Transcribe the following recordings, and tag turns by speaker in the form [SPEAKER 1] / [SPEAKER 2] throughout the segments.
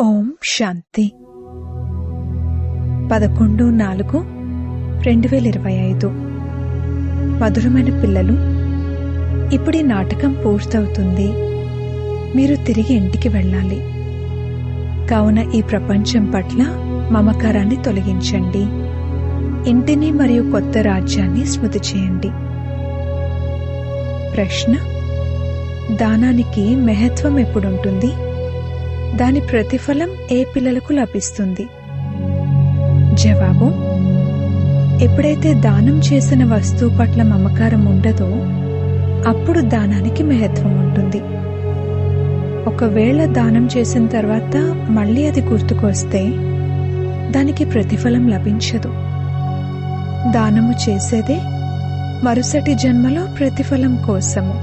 [SPEAKER 1] ఓం శాంతి 11/4/2025 మధురమైన పిల్లలు, ఇప్పుడు ఈ నాటకం పూర్తవుతుంది. మీరు తిరిగి ఇంటికి వెళ్ళాలి. కావున ఈ ప్రపంచం పట్ల మమకారాన్ని తొలగించండి. ఇంటిని మరియు కొత్త రాజ్యాన్ని స్మృతి చేయండి. ప్రశ్న: దానానికి మహత్వం ఎప్పుడుంటుంది? దాని ప్రతిఫలం ఏ పిల్లలకు లభిస్తుంది? జవాబు: ఎప్పుడైతే దానం చేసిన వస్తువు పట్ల మమకారం ఉండదో అప్పుడు దానానికి మహత్వం ఉంటుంది. ఒకవేళ దానం చేసిన తర్వాత మళ్ళీ అది గుర్తుకొస్తే దానికి ప్రతిఫలం లభించదు. దానము చేసేదే మరుసటి జన్మలో ప్రతిఫలం కోసము.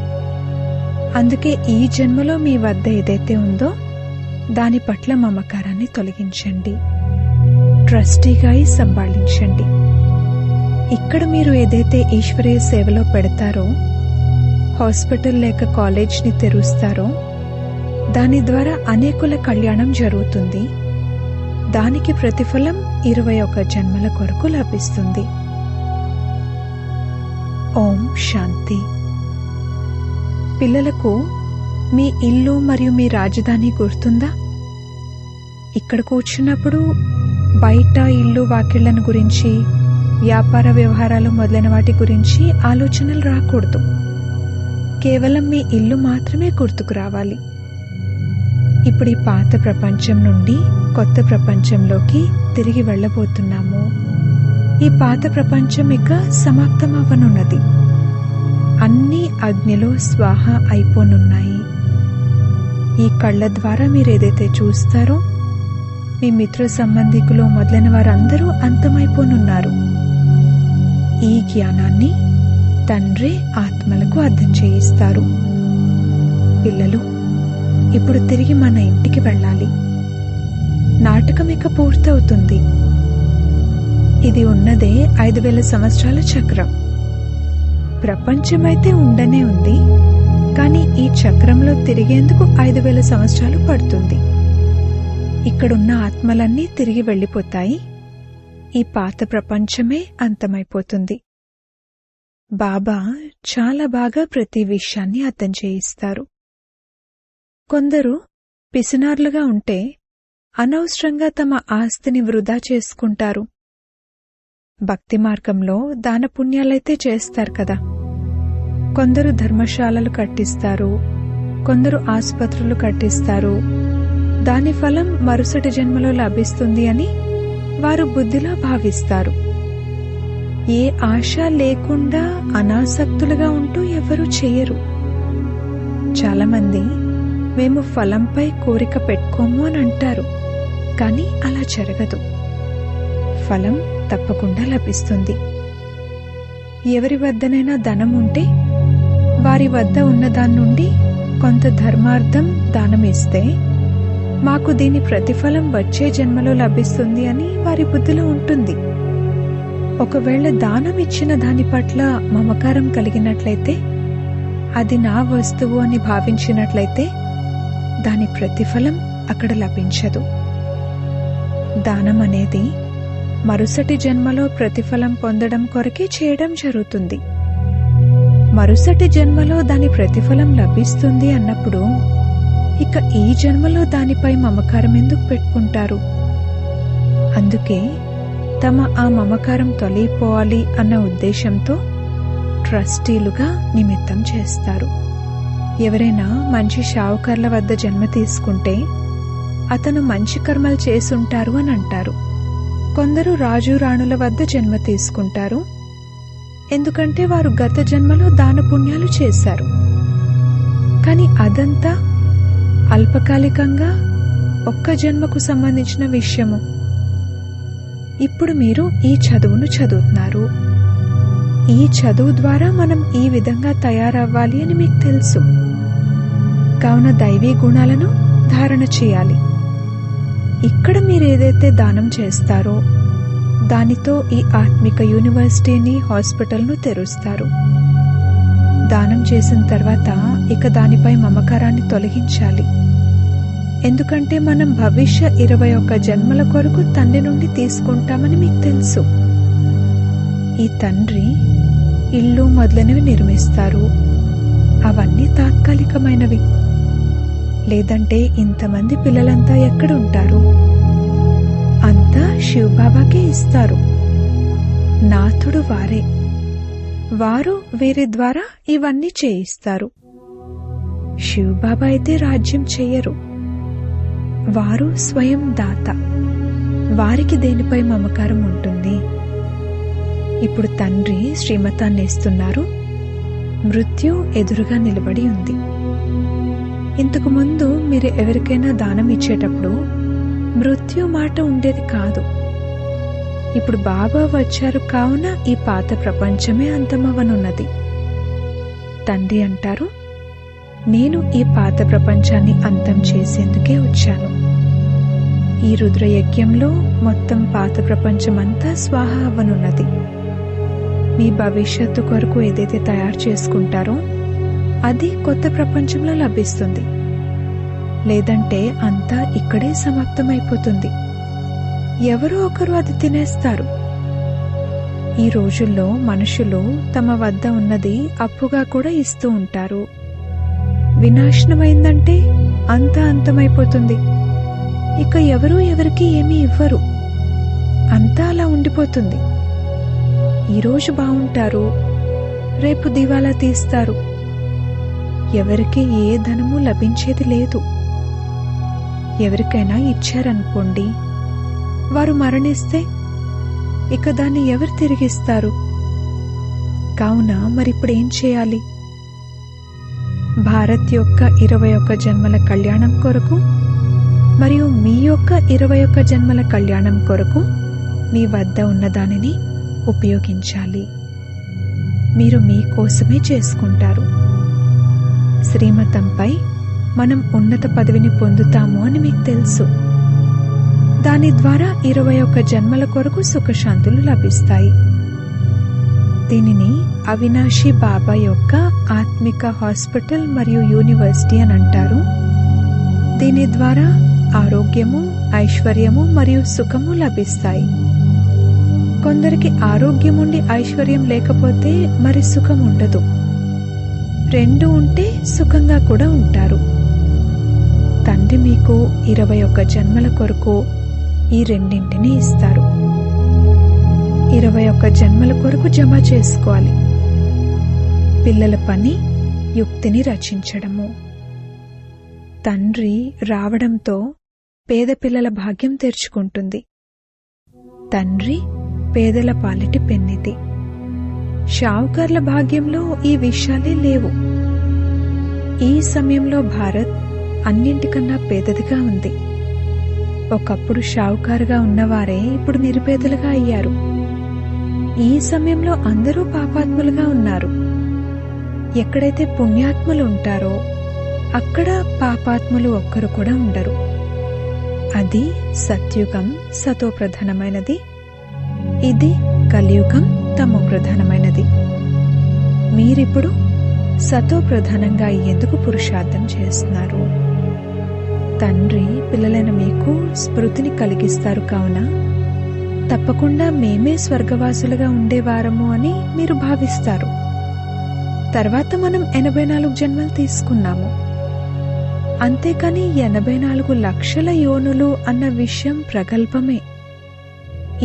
[SPEAKER 1] అందుకే ఈ జన్మలో మీ వద్ద ఏదైతే ఉందో దాని పట్ల మమకారాన్ని తొలగించండి. ట్రస్టీగా సంభాళించండి. ఇక్కడ మీరు ఏదైతే ఈశ్వరీయ సేవలో పెడతారో, హాస్పిటల్ లేక కాలేజ్ని తెరుస్తారో, దాని ద్వారా అనేకుల కళ్యాణం జరుగుతుంది. దానికి ప్రతిఫలం 21 జన్మల కొరకు లభిస్తుంది. ఓం శాంతి. పిల్లలకు మీ ఇల్లు మరియు మీ రాజధాని గుర్తుందా? ఇక్కడ కూర్చున్నప్పుడు బయట ఇల్లు వాకిళ్లను గురించి, వ్యాపార వ్యవహారాలు మొదలైన వాటి గురించి ఆలోచనలు రాకూడదు. కేవలం మీ ఇల్లు మాత్రమే గుర్తుకు రావాలి. ఇప్పుడు ఈ పాత ప్రపంచం నుండి కొత్త ప్రపంచంలోకి తిరిగి వెళ్ళబోతున్నాము. ఈ పాత ప్రపంచం ఇక సమాప్తమవ్వనున్నది. అన్నీ అగ్నిలో స్వాహ అయిపోనున్నాయి. ఈ కళ్ళ ద్వారా మీరేదైతే చూస్తారో మీ మిత్ర సంబంధికులు మొదలైన వారందరూ అంతమైపోనున్నారు. ఈ జ్ఞానాన్ని తండ్రి ఆత్మలకు అర్థం చేయిస్తారు. పిల్లలు, ఇప్పుడు తిరిగి మన ఇంటికి వెళ్ళాలి. నాటకం ఇక పూర్తవుతుంది. ఇది ఉన్నదే 5000 సంవత్సరాల చక్రం. ప్రపంచమైతే ఉండనే ఉంది, కానీ ఈ చక్రంలో తిరిగేందుకు 5000 సంవత్సరాలు పడుతుంది. ఇక్కడున్న ఆత్మలన్నీ తిరిగి వెళ్ళిపోతాయి. ఈ పాత ప్రపంచమే అంతమైపోతుంది. బాబా చాలా బాగా ప్రతి విషయాన్ని అర్థం చేయిస్తారు. కొందరు పిసినార్లుగా ఉంటే అనవసరంగా తమ ఆస్తిని వృధా చేసుకుంటారు. భక్తి మార్గంలో దానపుణ్యాలైతే చేస్తారు కదా. కొందరు ధర్మశాలలు కట్టిస్తారు, కొందరు ఆసుపత్రులు కట్టిస్తారు. దాని ఫలం మరుసటి జన్మలో లభిస్తుంది అని వారు బుద్ధిలో భావిస్తారు. ఏ ఆశ లేకుండా అనాసక్తులుగా ఉంటూ ఎవరూ చేయరు. చాలామంది మేము ఫలంపై కోరిక పెట్టుకోము అని అంటారు, కానీ అలా జరగదు. ఫలం తప్పకుండా లభిస్తుంది. ఎవరి వద్దనైనా ధనం ఉంటే వారి వద్ద ఉన్న దాని నుండి కొంత ధర్మార్థం దానం ఇస్తే మాకు దీని ప్రతిఫలం వచ్చే జన్మలో లభిస్తుంది అని వారి బుద్ధిలో ఉంటుంది. ఒకవేళ దానం ఇచ్చిన దాని పట్ల మమకారం కలిగినట్లయితే, అది నా వస్తువు అని భావించినట్లయితే దాని ప్రతిఫలం అక్కడ లభించదు. దానం అనేది మరుసటి జన్మలో ప్రతిఫలం పొందడం కొరకే చేయడం జరుగుతుంది. మరుసటి జన్మలో దాని ప్రతిఫలం లభిస్తుంది అన్నప్పుడు ఇక ఈ జన్మలో దానిపై మమకారం ఎందుకు పెట్టుకుంటారు? అందుకే తమ ఆ మమకారం తొలగిపోవాలి అన్న ఉద్దేశంతో ట్రస్టీలుగా నిమిత్తం చేస్తారు. ఎవరైనా మంచి షావుకార్ల వద్ద జన్మ తీసుకుంటే అతను మంచి కర్మలు చేసుంటారు అని అంటారు. కొందరు రాజు రాణుల వద్ద జన్మ తీసుకుంటారు, ఎందుకంటే వారు గత జన్మలో దాన పుణ్యాలు చేశారు. కానీ అదంతా అల్పకాలికంగా ఒక్క జన్మకు సంబంధించిన విషయము. ఇప్పుడు మీరు ఈ చదువును చదువుతున్నారు. ఈ చదువు ద్వారా మనం ఈ విధంగా తయారవ్వాలి అని మీకు తెలుసు. కావున దైవీ గుణాలను ధారణ చేయాలి. ఇక్కడ మీరేదైతే దానం చేస్తారో దానితో ఈ ఆత్మిక యూనివర్సిటీని, హాస్పిటల్ను తెరుస్తారు. దానం చేసిన తర్వాత ఇక దానిపై మమకారాన్ని తొలగించాలి. ఎందుకంటే మనం భవిష్య 21 జన్మల కొరకు తండ్రి నుండి తీసుకుంటామని మీకు తెలుసు. ఈ తండ్రి ఇల్లు మొదలైనవి నిర్మిస్తారు. అవన్నీ తాత్కాలికమైనవి. లేదంటే ఇంతమంది పిల్లలంతా ఎక్కడుంటారు? అంతా శివబాబాకే ఇస్తారు. నాథుడు వారే. వారు వీరి ద్వారా ఇవన్నీ చేయిస్తారు. శివబాబా అయితే రాజ్యం చెయ్యరు. వారు స్వయం దాత. వారికి దేనిపై మమకారం ఉంటుంది? ఇప్పుడు తండ్రి శ్రీమతాన్ని ఇస్తున్నారు. మృత్యు ఎదురుగా నిలబడి ఉంది. ఇంతకు ముందు మీరు ఎవరికైనా దానం ఇచ్చేటప్పుడు మృత్యు మాట ఉండేది కాదు. ఇప్పుడు బాబా వచ్చారు కావున ఈ పాత ప్రపంచమే అంతమవనున్నది. తండ్రి అంటారు, నేను ఈ పాత ప్రపంచాన్ని అంతం చేసేందుకే వచ్చాను. ఈ రుద్రయజ్ఞంలో మొత్తం పాత ప్రపంచమంతా స్వాహ అవ్వనున్నది. మీ భవిష్యత్తు కొరకు ఏదైతే తయారు చేసుకుంటారో అది కొత్త ప్రపంచంలో లభిస్తుంది. లేదంటే అంతా ఇక్కడే సమాప్తమైపోతుంది. ఎవరో ఒకరు అది తినేస్తారు. ఈ రోజుల్లో మనుషులు తమ వద్ద ఉన్నది అప్పుగా కూడా ఇస్తూ ఉంటారు. వినాశనమైందంటే అంతా అంతమైపోతుంది. ఇక ఎవరూ ఎవరికి ఏమీ ఇవ్వరు. అంతా అలా ఉండిపోతుంది. ఈరోజు బాగుంటారు, రేపు దివాలా తీస్తారు. ఎవరికి ఏ ధనము లభించేది లేదు. ఎవరికైనా ఇచ్చారనుకోండి, వారు మరణిస్తే ఇక దాన్ని ఎవరు తిరిగిస్తారు? కావున మరిప్పుడేం చేయాలి? భారత్ యొక్క 21 జన్మల కళ్యాణం కొరకు మరియు మీ యొక్క 21 జన్మల కళ్యాణం కొరకు మీ వద్ద ఉన్న దానిని ఉపయోగించాలి. మీరు మీకోసమే చేసుకుంటారు. శ్రీమతంపై మనం ఉన్నత పదవిని పొందుతాము అని మీకు తెలుసు. దాని ద్వారా 21 జన్మల కొరకు సుఖశాంతులు లభిస్తాయి. దీనిని అవినాశి బాబా యొక్క ఆత్మిక హాస్పిటల్ మరియు యూనివర్సిటీ అని అంటారు. దీని ద్వారా ఆరోగ్యము, ఐశ్వర్యము మరియు సుఖము లభిస్తాయి. కొందరికి ఆరోగ్యం ఉండి ఐశ్వర్యం లేకపోతే మరి సుఖం ఉండదు. రెండు ఉంటే సుఖంగా కూడా ఉంటారు. తండ్రి మీకు 21 జన్మల కొరకు ఈ రెండింటిని ఇస్తారు. 21 జన్మల కొరకు జమ చేసుకోవాలి. పిల్లల పని యుక్తిని రచించడము. తండ్రి రావడంతో పేద పిల్లల భాగ్యం తెరుచుకుంటుంది. తండ్రి పేదల పాలిటి పెన్నిది. షావుకార్ల భాగ్యంలో ఈ విషయాలే లేవు. ఈ సమయంలో భారత్ అన్నింటికన్నా పేదదిగా ఉంది. ఒకప్పుడు షావుకారుగా ఉన్నవారే ఇప్పుడు నిరుపేదలుగా అయ్యారు. ఈ సమయంలో అందరూ పాపాత్ములుగా ఉన్నారు. ఎక్కడైతే పుణ్యాత్ములు ఉంటారో అక్కడ పాపాత్ములు ఒక్కరు కూడా ఉండరు. అది సత్యుగం సతో ప్రధానమైనది. ఇది కలియుగం తమో ప్రధానమైనది. మీరిప్పుడు సతో ప్రధానంగా అయ్యేందుకు పురుషార్థం చేస్తున్నారు. తండ్రి పిల్లలైన మీకు స్మృతిని కలిగిస్తారు. కావున తప్పకుండా మేమే స్వర్గవాసులుగా ఉండేవారము అని మీరు భావిస్తారు. తర్వాత మనం 84 జన్మలు తీసుకున్నాము. అంతేకాని 84 లక్షల యోనులు అన్న విషయం ప్రగల్భమే.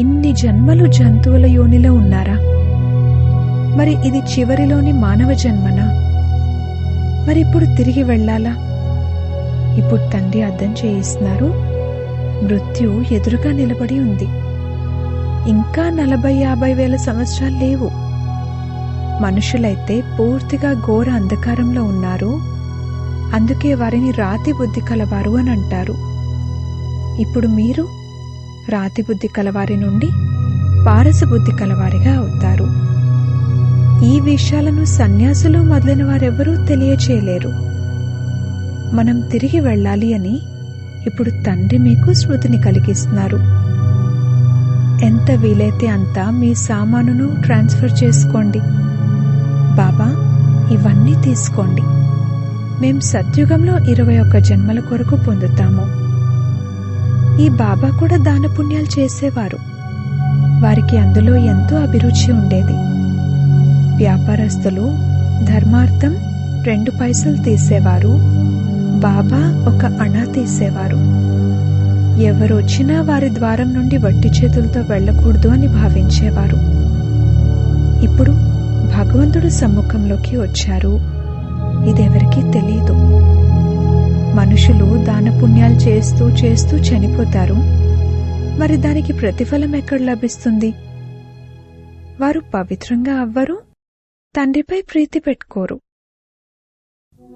[SPEAKER 1] ఇన్ని జన్మలు జంతువుల యోనిలో ఉన్నారా? మరి ఇది చివరిలోని మానవ జన్మనా? మరిప్పుడు తిరిగి వెళ్ళాలా? ఇప్పుడు తండ్రి అర్థం చేయిస్తున్నారు. మృత్యు ఎదురుగా నిలబడి ఉంది. ఇంకా 40-50 వేల సంవత్సరాలు లేవు. మనుషులైతే పూర్తిగా ఘోర అంధకారంలో ఉన్నారు. అందుకే వారిని రాతి బుద్ధి కలవారు అని అంటారు. ఇప్పుడు మీరు రాతి బుద్ధి కలవారి నుండి పారస బుద్ధి కలవారిగా అవుతారు. ఈ విషయాలను సన్యాసులు మొదలైన వారెవరూ తెలియచేయలేరు. మనం తిరిగి వెళ్ళాలి అని ఇప్పుడు తండ్రి మీకు స్మృతిని కలిగిస్తున్నారు. ఎంత వీలైతే అంత మీ సామానును ట్రాన్స్ఫర్ చేసుకోండి. బాబా ఇవన్నీ తీసుకోండి. మేం సత్యుగంలో 21 జన్మల కొరకు పొందుతాము. ఈ బాబా కూడా దానపుణ్యాలు చేసేవారు. వారికి అందులో ఎంతో అభిరుచి ఉండేది. వ్యాపారస్తులు ధర్మార్థం 2 పైసలు తీసేవారు. బాబా 1 అణా తీసేవారు. ఎవరొచ్చినా వారి ద్వారం నుండి వట్టి చేతులతో వెళ్ళకూడదు అని భావించేవారు. ఇప్పుడు భగవంతుడు సమ్ముఖంలోకి వచ్చారు. ఇదెవరికీ తెలీదు. మనుషులు దానపుణ్యాలు చేస్తూ చేస్తూ చనిపోతారు. మరి దానికి ప్రతిఫలం ఎక్కడ లభిస్తుంది? వారు పవిత్రంగా అవ్వరు, తండ్రిపై ప్రీతి పెట్టుకోరు.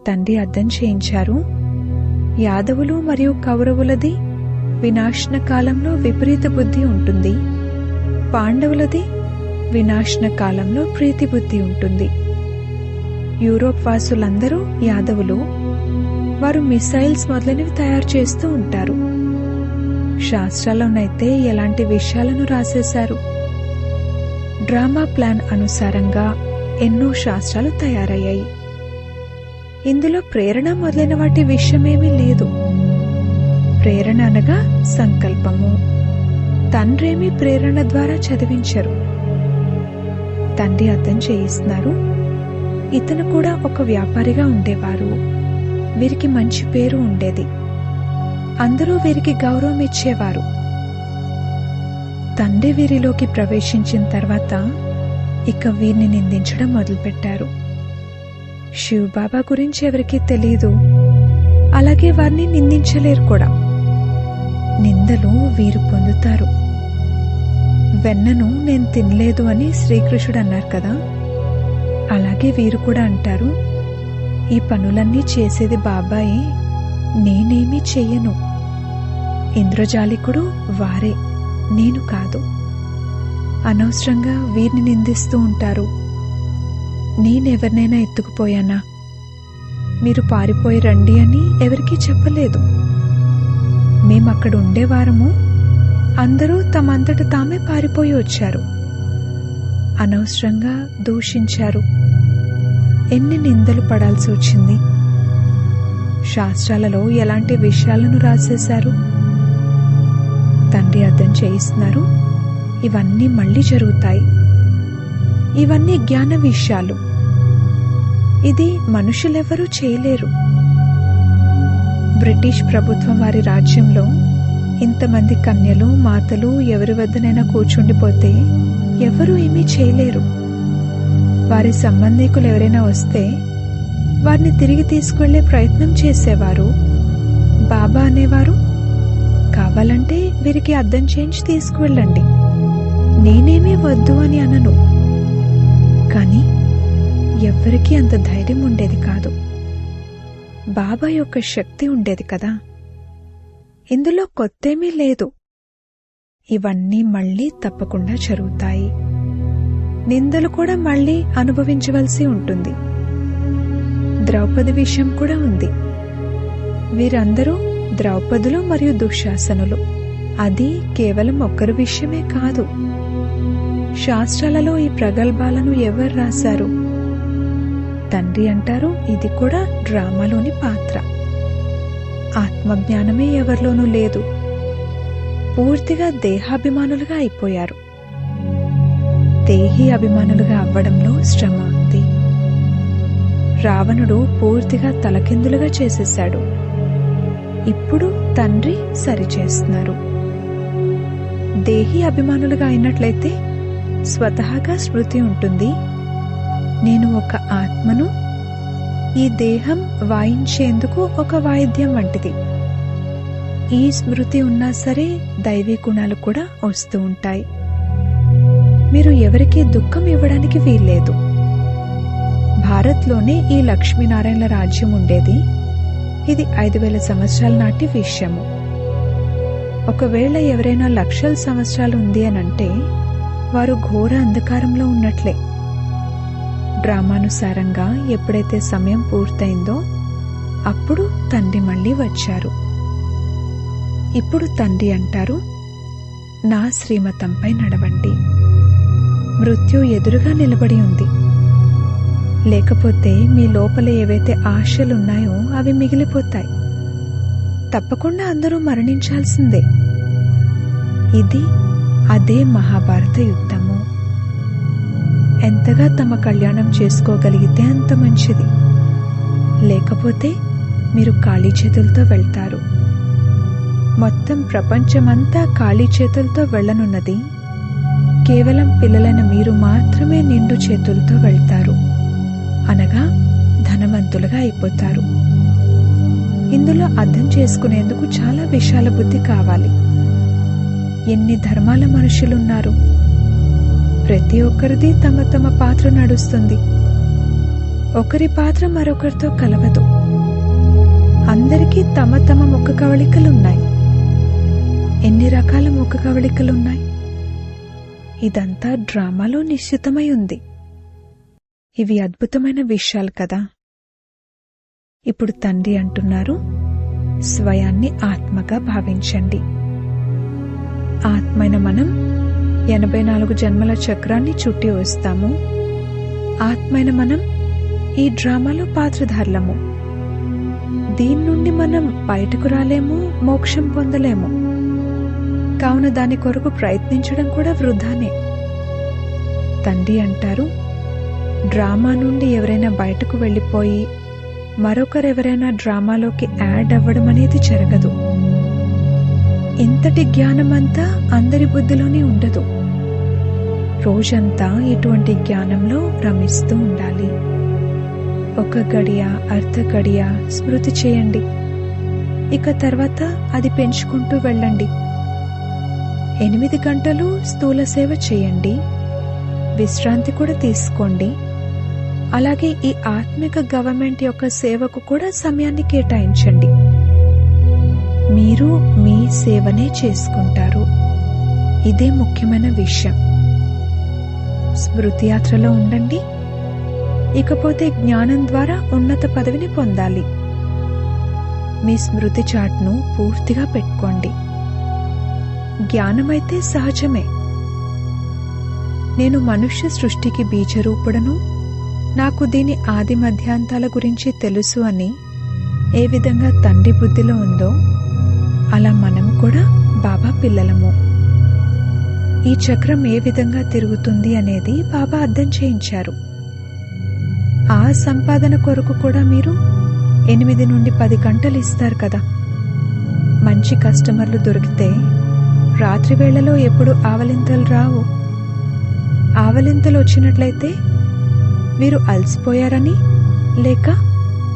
[SPEAKER 1] తండ్రి అర్థం చేయించారు, యాదవులు మరియు కౌరవులది వినాశన కాలంలో విపరీత బుద్ధి ఉంటుంది, పాండవులది వినాశన కాలంలో ప్రీతి బుద్ధి ఉంటుంది. యూరోప్ వాసులందరూ యాదవులు. వారు మిసైల్స్ మొదలైనవి తయారు చేస్తూ ఉంటారు. శాస్త్రాల్లోనైతే ఎలాంటి విషయాలను రాసేశారు. డ్రామా ప్లాన్ అనుసారంగా ఎన్నో శాస్త్రాలు తయారయ్యాయి. ఇందులో ప్రేరణ మొదలైన వాటి విషయమేమీ లేదు. ప్రేరణ అనగా సంకల్పము. తండ్రేమీ ప్రేరణ ద్వారా చదివించరు. తండ్రి అర్థం చేయిస్తున్నారు, ఇతను కూడా ఒక వ్యాపారిగా ఉండేవారు. వీరికి మంచి పేరు ఉండేది. అందరూ వీరికి గౌరవం ఇచ్చేవారు. తండ్రి వీరిలోకి ప్రవేశించిన తర్వాత ఇక వీరిని నిందించడం మొదలుపెట్టారు. శివబాబా గురించి ఎవరికీ తెలీదు, అలాగే వారిని నిందించలేరు కూడా. నిందలు వీరు పొందుతారు. వెన్నను నేను తినలేదు అని శ్రీకృష్ణుడు అన్నారు కదా, అలాగే వీరు కూడా అంటారు, ఈ పనులన్నీ చేసేది బాబాయే, నేనేమీ చెయ్యను. ఇంద్రజాలికుడు వారే, నేను కాదు. అనవసరంగా వీరిని నిందిస్తూ ఉంటారు. నేనెవరినైనా ఎత్తుకుపోయానా? మీరు పారిపోయి రండి అని ఎవరికీ చెప్పలేదు. మేమక్కడ ఉండేవారము. అందరూ తమంతట తామే పారిపోయి వచ్చారు. అనవసరంగా దూషించారు. ఎన్ని నిందలు పడాల్సి వచ్చింది. శాస్త్రాలలో ఎలాంటి విషయాలను రాసేశారు. తండ్రి అర్థం చేయిస్తున్నారు, ఇవన్నీ మళ్ళీ జరుగుతాయి. ఇవన్నీ జ్ఞాన విషయాలు. ఇది మనుషులెవరూ చేయలేరు. బ్రిటిష్ ప్రభుత్వం వారి రాజ్యంలో ఇంతమంది కన్యలు మాతలు ఎవరి వద్దనైనా కూర్చుండిపోతే ఎవరూ ఏమీ చేయలేరు. వారి సంబంధికులు ఎవరైనా వస్తే వారిని తిరిగి తీసుకెళ్లే ప్రయత్నం చేసేవారు. బాబా అనేవారు, కావాలంటే వీరికి అర్థం చేయించి తీసుకువెళ్ళండి, నేనేమీ వద్దు అని అనను. కానీ ఎవ్వరికీ అంత ధైర్యం ఉండేది కాదు. బాబా యొక్క శక్తి ఉండేది కదా. ఇందులో కొత్తేమీ లేదు. ఇవన్నీ మళ్లీ తప్పకుండా జరుగుతాయి. నిందలు కూడా మళ్లీ అనుభవించవలసి ఉంటుంది. ద్రౌపది విషయం కూడా ఉంది. వీరందరూ ద్రౌపదులు మరియు దుశ్శాసనులు. అది కేవలం ఒక్కరి విషయమే కాదు. శాస్త్రాలలో ఈ ప్రగల్భాలను ఎవరు రాశారు? తండ్రి అంటారు, ఇది కూడా డ్రామాలోని పాత్ర. ఆత్మజ్ఞానమే ఎవరిలోనూ లేదు. పూర్తిగా దేహాభిమానులుగా అయిపోయారు. దేహీ అభిమానులుగా అవ్వడంలో శ్రమ ఉంది. రావణుడు పూర్తిగా తలకిందులుగా చేసేశాడు. ఇప్పుడు తండ్రి సరిచేస్తున్నారు. దేహీ అభిమానులుగా అయినట్లయితే స్వతహాగా స్మృతి ఉంటుంది, నేను ఒక ఆత్మను, ఈ దేహం వాయించేందుకు ఒక వాయిద్యం వంటిది. ఈ స్మృతి ఉన్నా సరే దైవీ గుణాలు కూడా వస్తూ ఉంటాయి. మీరు ఎవరికీ దుఃఖం ఇవ్వడానికి వీల్లేదు. భారత్లోనే ఈ లక్ష్మీనారాయణల రాజ్యం ఉండేది. ఇది 5000 సంవత్సరాల నాటి విషయము. ఒకవేళ ఎవరైనా లక్షల సంవత్సరాలు ఉంది అనంటే వారు ఘోర అంధకారంలో ఉన్నట్లే. డ్రామానుసారంగా ఎప్పుడైతే సమయం పూర్తయిందో అప్పుడు తండ్రి మళ్ళీ వచ్చారు. ఇప్పుడు తండ్రి అంటారు, నా శ్రీమతంపై నడవండి. మృత్యు ఎదురుగా నిలబడి ఉంది. లేకపోతే మీ లోపల ఏవైతే ఆశలున్నాయో అవి మిగిలిపోతాయి. తప్పకుండా అందరూ మరణించాల్సిందే. ఇది అదే మహాభారత యుద్ధము. ఎంతగా తమ కళ్యాణం చేసుకోగలిగితే అంత మంచిది. లేకపోతే మీరు ఖాళీ చేతులతో వెళ్తారు. మొత్తం ప్రపంచమంతా ఖాళీ చేతులతో వెళ్ళనున్నది. కేవలం పిల్లలైన మీరు మాత్రమే నిండు చేతులతో వెళ్తారు, అనగా ధనవంతులుగా అయిపోతారు. ఇందులో అర్థం చేసుకునేందుకు చాలా విశాల బుద్ధి కావాలి. ఎన్ని ధర్మాల మనుషులున్నారు. ప్రతి ఒక్కరిది తమ తమ పాత్ర నడుస్తుంది. ఒకరి పాత్ర మరొకరితో కలవదు. అందరికీ తమ తమ ముఖ కవళికలున్నాయి. ఎన్ని రకాల ముఖ కవళికలున్నాయి. ఇదంతా డ్రామాలో నిశ్చితమై ఉంది. ఇవి అద్భుతమైన విషయాలు కదా. ఇప్పుడు తండ్రి అంటున్నారు, స్వయాన్ని ఆత్మగా భావించండి. ఆత్మైన మనం 84 జన్మల చక్రాన్ని చుట్టి వస్తాము. ఆత్మైన మనం ఈ డ్రామాలో పాత్రధారులము. దీని నుండి మనం బయటకు రాలేము, మోక్షం పొందలేము. కావున దాని కొరకు ప్రయత్నించడం కూడా వృధానే. తండ్రి అంటారు, డ్రామా నుండి ఎవరైనా బయటకు వెళ్ళిపోయి మరొకరెవరైనా డ్రామాలోకి యాడ్ అవ్వడం అనేది జరగదు. ఇంతటి జ్ఞానమంతా అందరి బుద్ధిలోనే ఉండదు. రోజంతా ఇటువంటి జ్ఞానంలో రమిస్తూ ఉండాలి. ఒక గడియ, అర్ధ గడియ స్మృతి చేయండి. ఇక తర్వాత అది పెంచుకుంటూ వెళ్ళండి. 8 గంటలు స్థూల సేవ చేయండి. విశ్రాంతి కూడా తీసుకోండి. అలాగే ఈ ఆత్మిక గవర్నమెంట్ యొక్క సేవకు కూడా సమయాన్ని కేటాయించండి. మీరు మీ సేవనే చేసుకుంటారు. ఇదే ముఖ్యమైన విషయం. స్మృతి యాత్రలో ఉండండి. ఇకపోతే జ్ఞానం ద్వారా ఉన్నత పదవిని పొందాలి. మీ స్మృతి చాట్ను పూర్తిగా పెట్టుకోండి. జ్ఞానమైతే సహజమే. నేను మనుష్య సృష్టికి బీజరూపుడను, నాకు దీని ఆది మధ్యాంతాల గురించి తెలుసు అని ఏ విధంగా తండ్రి బుద్ధిలో ఉందో అలా మనం కూడా బాబా పిల్లలము. ఈ చక్రం ఏ విధంగా తిరుగుతుంది అనేది బాబా అర్థం చేయించారు. ఆ సంపాదన కొరకు కూడా మీరు 8 నుండి 10 గంటలు ఇస్తారు కదా. మంచి కస్టమర్లు దొరికితే రాత్రి వేళలో ఎప్పుడు ఆవలింతలు రావు. ఆవలింతలు వచ్చినట్లయితే వీరు అలసిపోయారని, లేక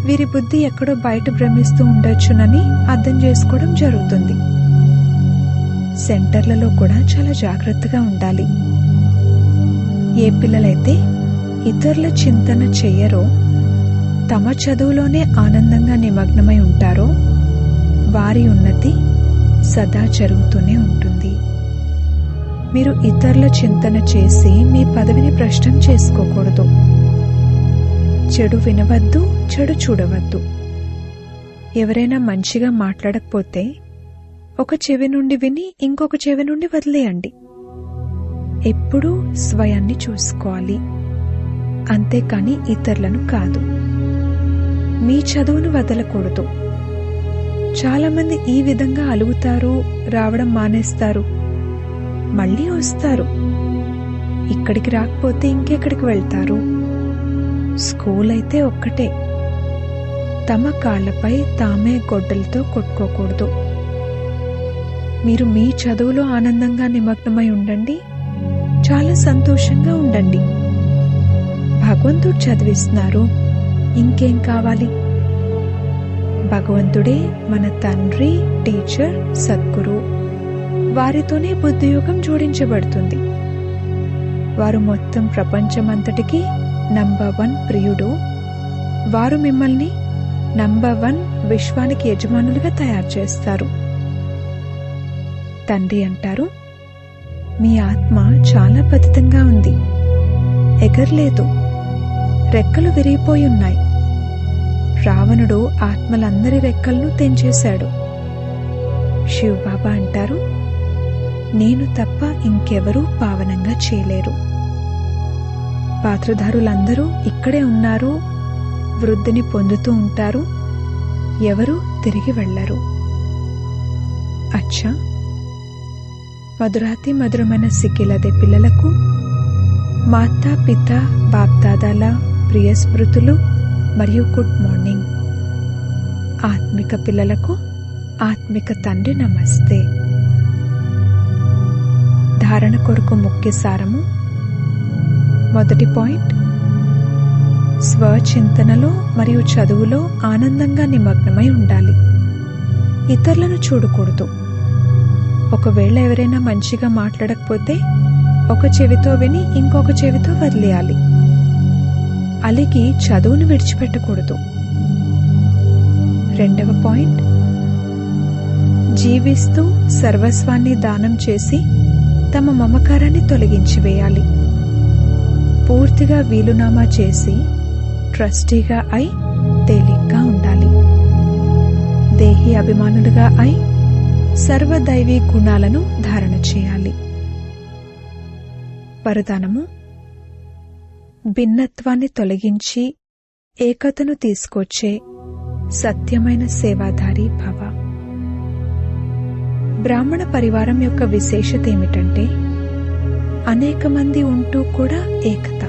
[SPEAKER 1] వీరి బుద్ధి ఎక్కడో బయట భ్రమిస్తూ ఉండొచ్చునని అర్థం చేసుకోవడం జరుగుతుంది. సెంటర్లలో కూడా చాలా జాగ్రత్తగా ఉండాలి. ఏ పిల్లలైతే ఇతరుల చింతన చెయ్యరో, తమ చదువులోనే ఆనందంగా నిమగ్నమై ఉంటారో వారి ఉన్నతి సదా జరుగుతూనే ఉంటుంది. మీరు ఇతరుల చింతన చేసి మీ పదవిని భ్రష్టం చేసుకోకూడదు. చెడు వినవద్దు, చెడు చూడవద్దు. ఎవరైనా మంచిగా మాట్లాడకపోతే ఒక చెవి నుండి విని ఇంకొక చెవి నుండి వదిలేయండి. ఎప్పుడూ స్వయాన్ని చూసుకోవాలి, అంతేకాని ఇతరులను కాదు. మీ చదువును వదలకూడదు. చాలా మంది ఈ విధంగా అలుగుతారు, రావడం మానేస్తారు, మళ్ళీ వస్తారు. ఇక్కడికి రాకపోతే ఇంకెక్కడికి వెళ్తారు. స్కూల్ అయితే ఒక్కటే. తమ కాళ్లపై తామే గొడ్డలతో కొట్టుకోకూడదు. మీరు మీ చదువులో ఆనందంగా నిమగ్నమై ఉండండి, చాలా సంతోషంగా ఉండండి. భగవంతుడు చదివిస్తున్నారు, ఇంకేం కావాలి? భగవంతుడే మన తండ్రి, టీచర్, సద్గురు. వారితోనే బుద్ధియోగం జోడించబడుతుంది. వారు మొత్తం ప్రపంచమంతటికి నంబర్ 1 ప్రియుడు. వారు మిమ్మల్ని నంబర్ 1 విశ్వానికి యజమానులుగా తయారు చేస్తారు. తండ్రి అంటారు, మీ ఆత్మ చాలా పతితంగా ఉంది, ఎగరలేదు, రెక్కలు విరిగిపోయి ఉన్నాయి. రావణుడు ఆత్మలందరి రెక్కలను తెంచేశాడు. శివబాబా అంటారు, నేను తప్ప ఇంకెవరూ పావనంగా చేయలేరు. పాత్రధారులందరూ ఇక్కడే ఉన్నారు, వృద్ధిని పొందుతూ ఉంటారు, ఎవరూ తిరిగి వెళ్లరు. అచ్చా, మధురాతి మధురమైన సిక్కిలదే పిల్లలకు మాతా పిత బాప్దాదాల ప్రియ స్మృతులు మరియు గుడ్ మార్నింగ్. ఆత్మిక పిల్లలకు ఆత్మిక తండ్రి నమస్తే. ధారణ కొరకు ముఖ్య సారము. మొదటి పాయింట్, స్వచింతనలో మరియు చదువులో ఆనందంగా నిమగ్నమై ఉండాలి. ఇతరులను చూడకూడదు. ఒకవేళ ఎవరైనా మంచిగా మాట్లాడకపోతే ఒక చెవితో విని ఇంకొక చెవితో వదిలేయాలి. అలిగి చదువును విడిచిపెట్టకూడదు. రెండవ పాయింట్, జీవిస్తూ సర్వస్వాన్ని దానం చేసి తమ మమకారాన్ని తొలగించి వేయాలి. పూర్తిగా వీలునామా చేసి ట్రస్టీగా అయి తేలిగ్గా ఉండాలి. దేహి అభిమానులుగా అయి సర్వదైవీ గుణాలను ధారణ చేయాలి. వరదానము, భిన్నత్వాన్ని తొలగించి ఏకతను తీసుకొచ్చే సత్యమైన సేవాధారి భవ. బ్రాహ్మణ పరివారం యొక్క విశేషత ఏమిటంటే అనేక మంది ఉంటూ కూడా ఏకత.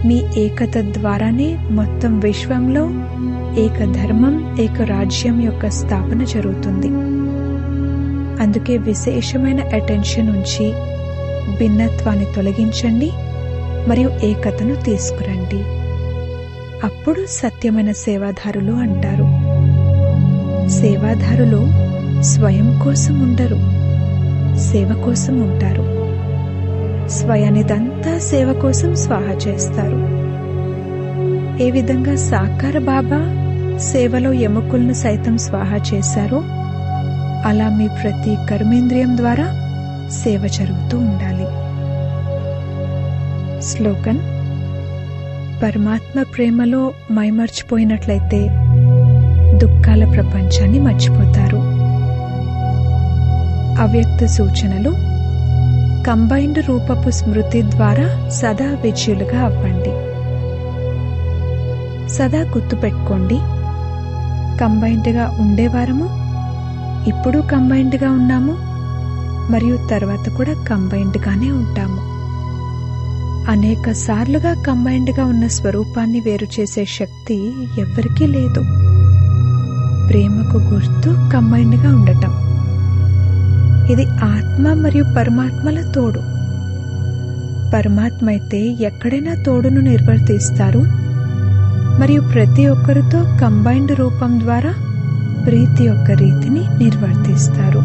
[SPEAKER 1] మీ ఏకత ద్వారానే మొత్తం విశ్వంలో ఏక ధర్మం, ఏక రాజ్యం యొక్క స్థాపన జరుగుతుంది. అందుకే విశేషమైన అటెన్షన్ ఉంచి భిన్నత్వాన్ని తొలగించండి మరియు ఏకతను తీసుకురండి. అప్పుడు సత్యమైన సేవాదారులు అంటారు. సేవాదారులు స్వయం కోసం ఉండరు, సేవ కోసం ఉంటారు. స్వయానిదంతా సేవ కోసం స్వాహ చేస్తారు. ఏ విధంగా సాకార బాబా సేవలో ఎముకలను సైతం స్వాహ చేశారో అలా మీ ప్రతి కర్మేంద్రియం ద్వారా సేవ జరుగుతూ ఉండాలి. స్లోగన్, పరమాత్మ ప్రేమలో మైమర్చిపోయినట్లయితే దుఃఖాల ప్రపంచాన్ని మర్చిపోతారు. అవ్యక్త సూచనలు, కంబైన్డ్ రూపపు స్మృతి ద్వారా సదా విజయులుగా అవ్వండి. సదా గుర్తుపెట్టుకోండి, కంబైన్డ్గా ఉండేవారము, ఇప్పుడు కంబైన్డ్గా ఉన్నాము మరియు తర్వాత కూడా కంబైన్డ్గానే ఉంటాము. అనేక సార్లుగా కంబైన్డ్గా ఉన్న స్వరూపాన్ని వేరు చేసే శక్తి ఎవ్వరికీ లేదు. ప్రేమకు గుర్తు కంబైన్డ్గా ఉండటం. ఇది ఆత్మ మరియు పరమాత్మల తోడు. పరమాత్మ అయితే ఎక్కడైనా తోడును నిర్వర్తిస్తారు మరియు ప్రతి ఒక్కరితో కంబైన్డ్ రూపం ద్వారా ప్రీతి యొక్క రీతిని నిర్వర్తిస్తారు.